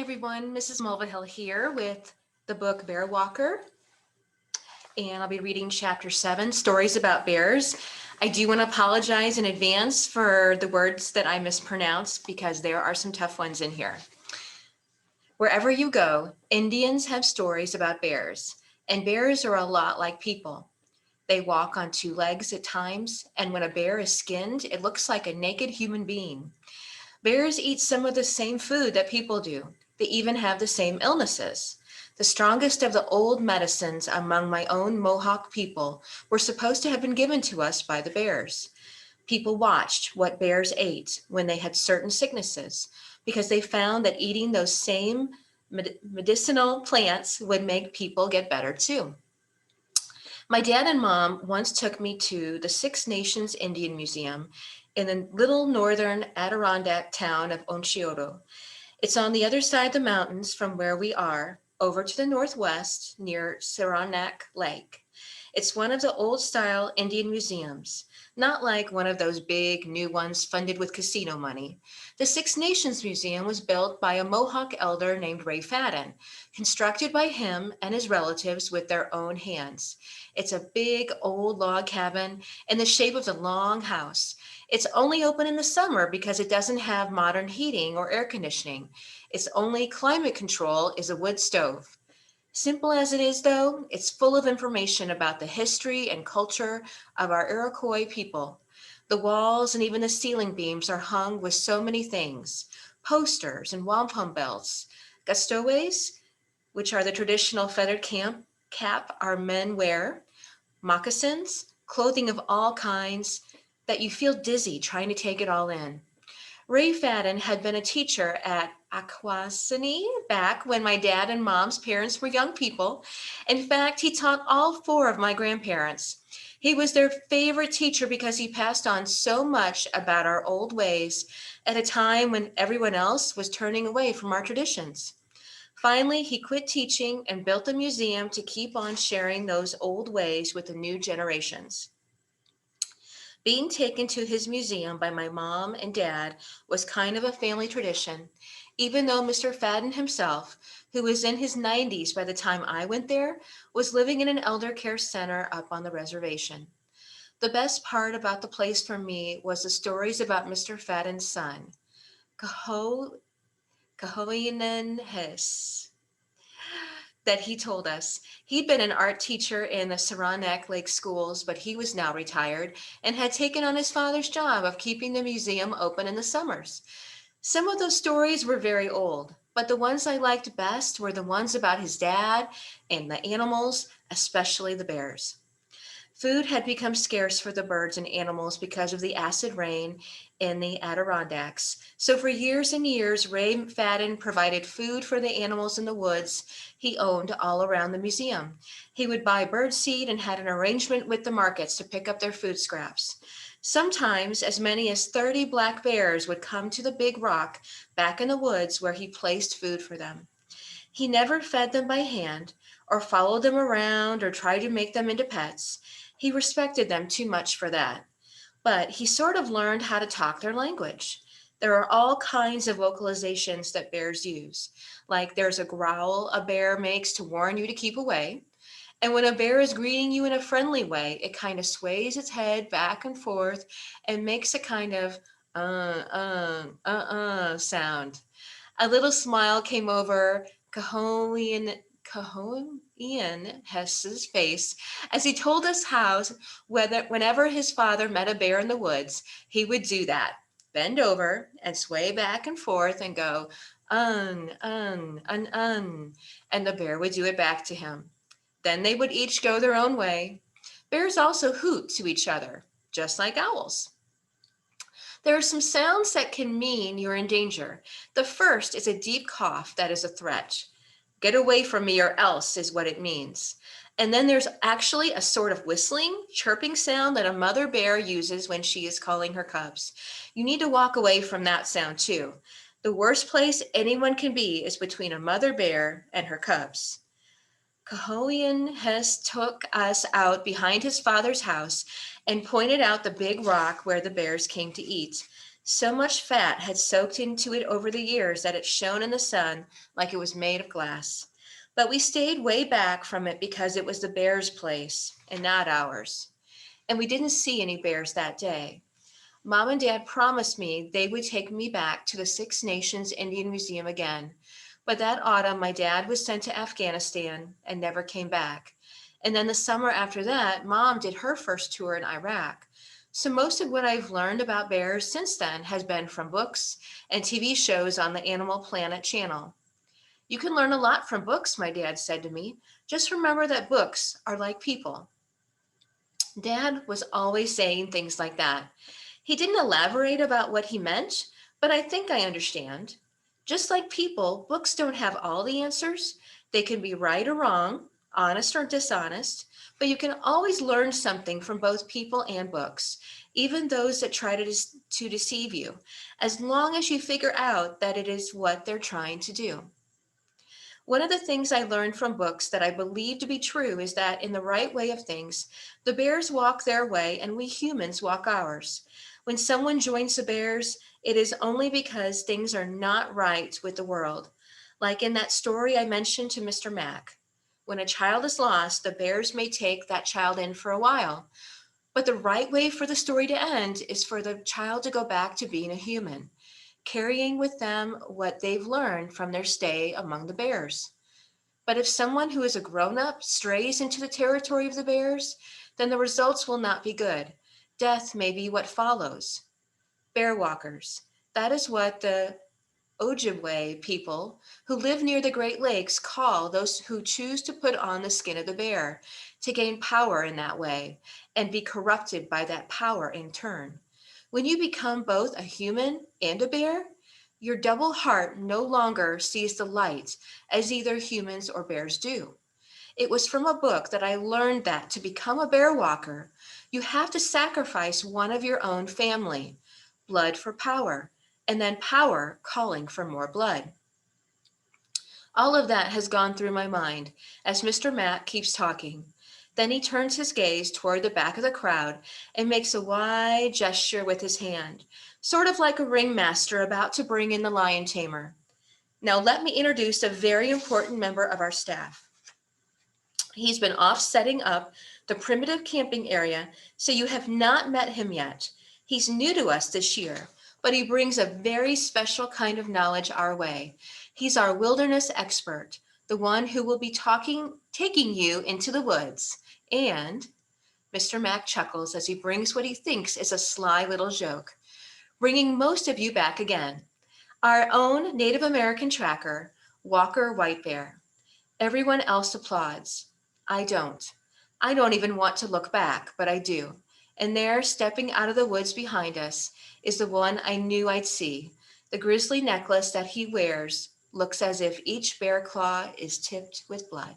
everyone, Mrs. Mulvihill here with the book Bearwalker, and I'll be reading chapter 7, Stories About Bears. I do want to apologize in advance for the words that I mispronounced because there are some tough ones in here. Wherever you go, Indians have stories about bears, and bears are a lot like people. They walk on two legs at times, and when a bear is skinned, it looks like a naked human being. Bears eat some of the same food that people do. They even have the same illnesses. The strongest of the old medicines among my own Mohawk people were supposed to have been given to us by the bears. People watched what bears ate when they had certain sicknesses because they found that eating those same medicinal plants would make people get better too. My dad and mom once took me to the Six Nations Indian Museum in the little northern Adirondack town of Onchioto. It's on the other side of the mountains from where we are, over to the northwest near Saranac Lake. It's one of the old style Indian museums, not like one of those big new ones funded with casino money. The Six Nations Museum was built by a Mohawk elder named Ray Fadden, constructed by him and his relatives with their own hands. It's a big old log cabin in the shape of a long house. It's only open in the summer because it doesn't have modern heating or air conditioning. Its only climate control is a wood stove. Simple as it is, though, it's full of information about the history and culture of our Iroquois people. The walls and even the ceiling beams are hung with so many things: posters and wampum belts, gastoways, which are the traditional feathered cap our men wear, moccasins, clothing of all kinds that you feel dizzy trying to take it all in. Ray Fadden had been a teacher at Akwesasne back when my dad and mom's parents were young people. In fact, he taught all four of my grandparents. He was their favorite teacher because he passed on so much about our old ways at a time when everyone else was turning away from our traditions. Finally, he quit teaching and built a museum to keep on sharing those old ways with the new generations. Being taken to his museum by my mom and dad was kind of a family tradition, even though Mr. Fadden himself, who was in his 90s by the time I went there, was living in an elder care center up on the reservation. The best part about the place for me was the stories about Mr. Fadden's son, Kahoinen Hess, that he told us. He'd been an art teacher in the Saranac Lake schools, but he was now retired and had taken on his father's job of keeping the museum open in the summers. Some of those stories were very old, but the ones I liked best were the ones about his dad and the animals, especially the bears. Food had become scarce for the birds and animals because of the acid rain in the Adirondacks. So for years and years, Ray Fadden provided food for the animals in the woods he owned all around the museum. He would buy bird seed and had an arrangement with the markets to pick up their food scraps. Sometimes as many as 30 black bears would come to the big rock back in the woods where he placed food for them. He never fed them by hand or followed them around or tried to make them into pets. He respected them too much for that. But he sort of learned how to talk their language. There are all kinds of vocalizations that bears use, like there's a growl a bear makes to warn you to keep away. And when a bear is greeting you in a friendly way, it kind of sways its head back and forth and makes a kind of sound. A little smile came over Cahoon Hess's face as he told us how whenever his father met a bear in the woods, he would do that, bend over and sway back and forth and go, and the bear would do it back to him. Then they would each go their own way. Bears also hoot to each other, just like owls. There are some sounds that can mean you're in danger. The first is a deep cough that is a threat. Get away from me or else is what it means. And then there's actually a sort of whistling, chirping sound that a mother bear uses when she is calling her cubs. You need to walk away from that sound too. The worst place anyone can be is between a mother bear and her cubs. Cahoon Hess took us out behind his father's house and pointed out the big rock where the bears came to eat. So much fat had soaked into it over the years that it shone in the sun like it was made of glass. But we stayed way back from it because it was the bears' place and not ours. And we didn't see any bears that day. Mom and Dad promised me they would take me back to the Six Nations Indian Museum again. But that autumn, my dad was sent to Afghanistan and never came back. And then the summer after that, Mom did her first tour in Iraq. So most of what I've learned about bears since then has been from books and TV shows on the Animal Planet channel. You can learn a lot from books, my dad said to me. Just remember that books are like people. Dad was always saying things like that. He didn't elaborate about what he meant, but I think I understand. Just like people, books don't have all the answers. They can be right or wrong, honest or dishonest, but you can always learn something from both people and books, even those that try to deceive you, as long as you figure out that it is what they're trying to do. One of the things I learned from books that I believe to be true is that in the right way of things, the bears walk their way and we humans walk ours. When someone joins the bears, it is only because things are not right with the world. Like in that story I mentioned to Mr. Mack. When a child is lost, the bears may take that child in for a while. But the right way for the story to end is for the child to go back to being a human, carrying with them what they've learned from their stay among the bears. But if someone who is a grown up strays into the territory of the bears, then the results will not be good. Death may be what follows. Bear walkers. That is what the Ojibwe people who live near the Great Lakes call those who choose to put on the skin of the bear to gain power in that way and be corrupted by that power in turn. When you become both a human and a bear, your double heart no longer sees the light as either humans or bears do. It was from a book that I learned that to become a bear walker, you have to sacrifice one of your own family, blood for power, and then power calling for more blood. All of that has gone through my mind as Mr. Matt keeps talking. Then he turns his gaze toward the back of the crowd and makes a wide gesture with his hand, sort of like a ringmaster about to bring in the lion tamer. Now let me introduce a very important member of our staff. He's been off setting up the primitive camping area, so you have not met him yet. He's new to us this year, but he brings a very special kind of knowledge our way. He's our wilderness expert, the one who will be taking you into the woods. And Mr. Mack chuckles as he brings what he thinks is a sly little joke, bringing most of you back again. Our own Native American tracker, Walker White Bear. Everyone else applauds. I don't. I don't even want to look back, but I do. And there, stepping out of the woods behind us, is the one I knew I'd see. The grizzly necklace that he wears looks as if each bear claw is tipped with blood.